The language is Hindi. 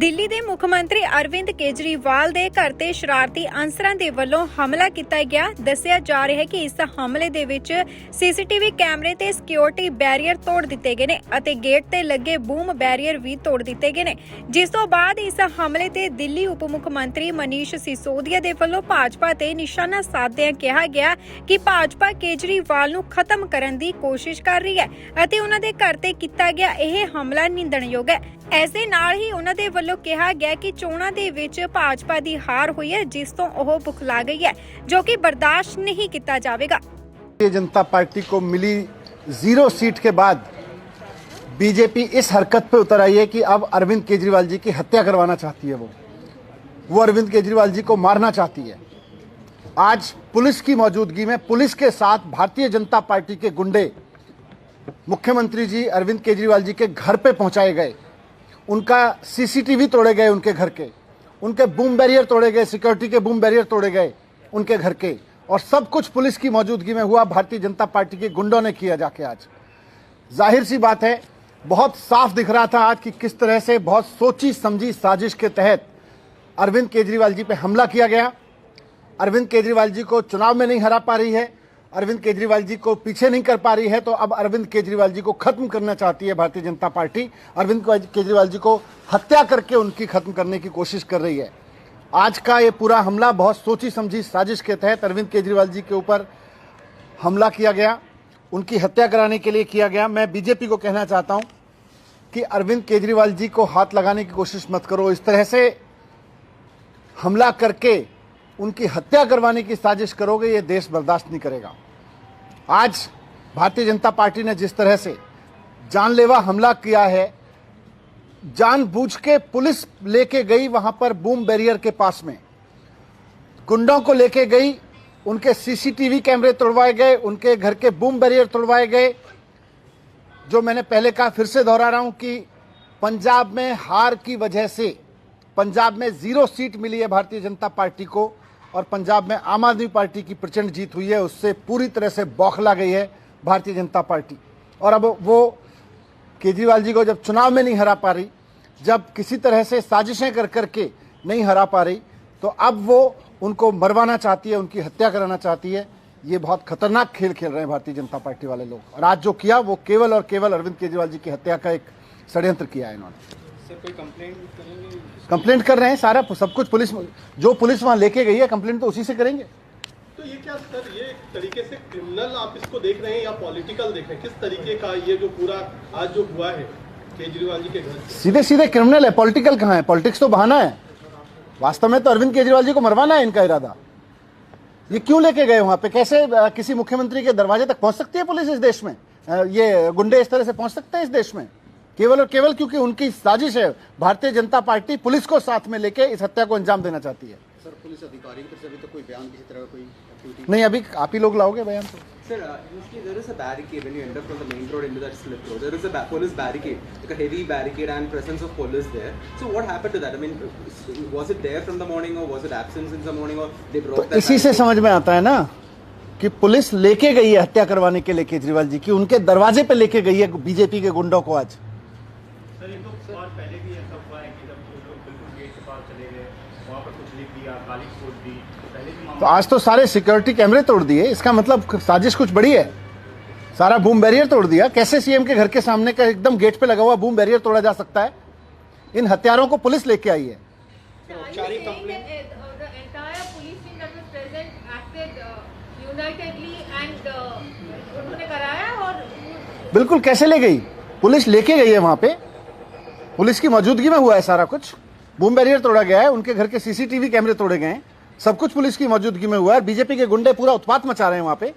ਦਿੱਲੀ ਦੇ ਮੁੱਖ ਮੰਤਰੀ ਅਰਵਿੰਦ ਕੇਜਰੀਵਾਲ ਦੇ ਘਰ ਤੇ ਸ਼ਰਾਰਤੀ ਅਨਸਰਾਂ ਦੇ ਵੱਲੋਂ ਹਮਲਾ ਕੀਤਾ ਗਿਆ। ਦੱਸਿਆ ਜਾ ਰਿਹਾ ਹੈ ਕਿ ਇਸ ਹਮਲੇ ਦੇ ਵਿੱਚ ਸੀਸੀਟੀਵੀ ਕੈਮਰੇ ਤੇ ਸਿਕਿਉਰਿਟੀ ਬੈਰੀਅਰ ਤੋੜ ਦਿੱਤੇ ਗਏ ਨੇ ਅਤੇ ਗੇਟ ਤੇ ਲੱਗੇ ਬੂਮ ਬੈਰੀਅਰ ਵੀ ਤੋੜ ਦਿੱਤੇ ਗਏ ਨੇ, ਜਿਸ ਤੋਂ ਬਾਅਦ ਇਸ ਹਮਲੇ ਤੇ ਦਿੱਲੀ ਉਪ ਮੁੱਖ ਮੰਤਰੀ ਮਨੀਸ਼ ਸਿਸੋਦੀਆ ਦੇ ਵੱਲੋਂ ਭਾਜਪਾ ਤੇ ਨਿਸ਼ਾਨਾ ਸਾਧਦਿਆਂ ਕਿਹਾ ਗਿਆ ਕਿ ਭਾਜਪਾ ਕੇਜਰੀਵਾਲ ਨੂੰ ਖਤਮ ਕਰਨ ਦੀ ਕੋਸ਼ਿਸ਼ ਕਰ ਰਹੀ ਹੈ ਅਤੇ ਉਹਨਾਂ ਦੇ ਘਰ ਤੇ ਕੀਤਾ ਗਿਆ ਇਹ ਹਮਲਾ ਨਿੰਦਣਯੋਗ ਹੈ। ਇਸ ਦੇ ਨਾਲ ਹੀ ਉਹਨਾਂ ਦੇ ਵੱਲੋਂ ਕਿਹਾ ਗਿਆ ਕਿ ਚੋਣਾਂ ਦੇ ਵਿੱਚ ਭਾਜਪਾ ਦੀ ਹਾਰ ਹੋਈ ਹੈ, ਜਿਸ ਤੋਂ ਉਹ ਬੁਖਲਾ ਗਈ ਹੈ, जो कि बर्दाश्त नहीं किया जाएगा। भारतीय जनता पार्टी को मिली 0 सीट के बाद बीजेपी इस हरकत पे उतर आई है कि अब अरविंद केजरीवाल जी की हत्या करवाना चाहती है। वो अरविंद केजरीवाल जी को मारना चाहती है। आज पुलिस की मौजूदगी में पुलिस के साथ भारतीय जनता पार्टी के गुंडे मुख्यमंत्री जी अरविंद केजरीवाल जी के घर पे पहुंचाए गए, उनका सीसीटीवी तोड़े गए, उनके घर के उनके बूम बैरियर तोड़े गए, सिक्योरिटी के बूम बैरियर तोड़े गए उनके घर के, और सब कुछ पुलिस की मौजूदगी में हुआ। भारतीय जनता पार्टी के गुंडों ने किया जाके। आज जाहिर सी बात है, बहुत साफ दिख रहा था आज कि किस तरह से बहुत सोची समझी साजिश के तहत अरविंद केजरीवाल जी पे हमला किया गया। अरविंद केजरीवाल जी को चुनाव में नहीं हरा पा रही है, अरविंद केजरीवाल जी को पीछे नहीं कर पा रही है, तो अब अरविंद केजरीवाल जी को खत्म करना चाहती है भारतीय जनता पार्टी। अरविंद केजरीवाल जी को हत्या करके उनकी खत्म करने की कोशिश कर रही है। आज का ये पूरा हमला बहुत सोची समझी साजिश के तहत अरविंद केजरीवाल जी के ऊपर हमला किया गया, उनकी हत्या कराने के लिए किया गया। मैं बीजेपी को कहना चाहता हूं कि अरविंद केजरीवाल जी को हाथ लगाने की कोशिश मत करो। इस तरह से हमला करके उनकी हत्या करवाने की साजिश करोगे, ये देश बर्दाश्त नहीं करेगा। आज भारतीय जनता पार्टी ने जिस तरह से जानलेवा हमला किया है, जानबूझ के पुलिस लेके गई वहां पर बूम बैरियर के पास में, गुंडों को लेके गई, उनके सीसीटीवी कैमरे तोड़वाए गए, उनके घर के बूम बैरियर तोड़वाए गए। जो मैंने पहले कहा, फिर से दोहरा रहा हूं कि पंजाब में हार की वजह से पंजाब में 0 सीट मिली है भारतीय जनता पार्टी को, और पंजाब में आम आदमी पार्टी की प्रचंड जीत हुई है। उससे पूरी तरह से बौखला गई है भारतीय जनता पार्टी। और अब वो केजरीवाल जी को जब चुनाव में नहीं हरा पा रही, जब किसी तरह से साजिशें कर करके नहीं हरा पा रही, तो अब वो उनको मरवाना चाहती है, उनकी हत्या कराना चाहती है। ये बहुत खतरनाक खेल खेल रहे हैं भारतीय जनता पार्टी वाले लोग। और आज जो किया वो केवल और केवल अरविंद केजरीवाल जी की हत्या का एक षड्यंत्र किया है इन्होंने। कोई कंप्लेंट कर रहे हैं, सारा सब कुछ पुलिस, जो पुलिस वहां लेके गई है, कंप्लेंट तो उसी से करेंगे। तो ये क्या सर, ये एक तरीके से क्रिमिनल आप इसको देख रहे हैं या पॉलिटिकल देख रहे हैं? किस तरीके का ये जो पूरा आज जो हुआ है केजरीवाल जी के घर, सीधे सीधे क्रिमिनल है, पॉलिटिकल कहाँ है? पॉलिटिक्स तो बहाना है। वास्तव में तो अरविंद केजरीवाल जी को मरवाना है इनका इरादा। ये क्यों लेके गए वहां पे? कैसे किसी मुख्यमंत्री के दरवाजे तक पहुंच सकती है पुलिस इस देश में? ये गुंडे इस तरह से पहुंच सकते हैं इस देश में? केवल और केवल क्योंकि उनकी साजिश है। भारतीय जनता पार्टी पुलिस को साथ में लेके इस हत्या को अंजाम देना चाहती है। सर, पुलिस अधिकारी की तरफ से अभी तक कोई बयान, किसी तरह का कोई एक्टिविटी नहीं, अभी आप ही लोग लाओगे बयान तो। Sir, usually there is a barricade when you enter from the main road into that slip road. There is a police barricade, like a heavy barricade, and presence of police there. So what happened to that? I mean, was it there from the morning, or was it absent since the morning, or they broke that? इसी से समझ में आता है ना कि पुलिस लेके गई है हत्या करवाने के लिए केजरीवाल जी की, उनके दरवाजे पे लेके गई है बीजेपी के गुंडों को। आज सर, ये तो और पहले भी ऐसा हुआ है कि जब लोग बिल्कुल गेट के पास चले गए, वहाँ पर कुछ लिख दिया, गाली छोड़ दी, पहले भी तो आज तो सारे सिक्योरिटी कैमरे तोड़ दिए। इसका मतलब साजिश कुछ बड़ी है। सारा बूम बैरियर तोड़ दिया। कैसे सीएम के घर के सामने का एकदम गेट पे लगा हुआ बूम बैरियर तोड़ा जा सकता है? इन हत्यारों को पुलिस लेके आई है। बिल्कुल, कैसे ले गई? पुलिस लेके गई है वहां पे, पुलिस की मौजूदगी में हुआ है सारा कुछ। बूम बैरियर तोड़ा गया है, उनके घर के सीसीटीवी कैमरे तोड़े गए हैं, सब कुछ पुलिस की मौजूदगी में हुआ है। बीजेपी के गुंडे पूरा उत्पात मचा रहे हैं वहां पे।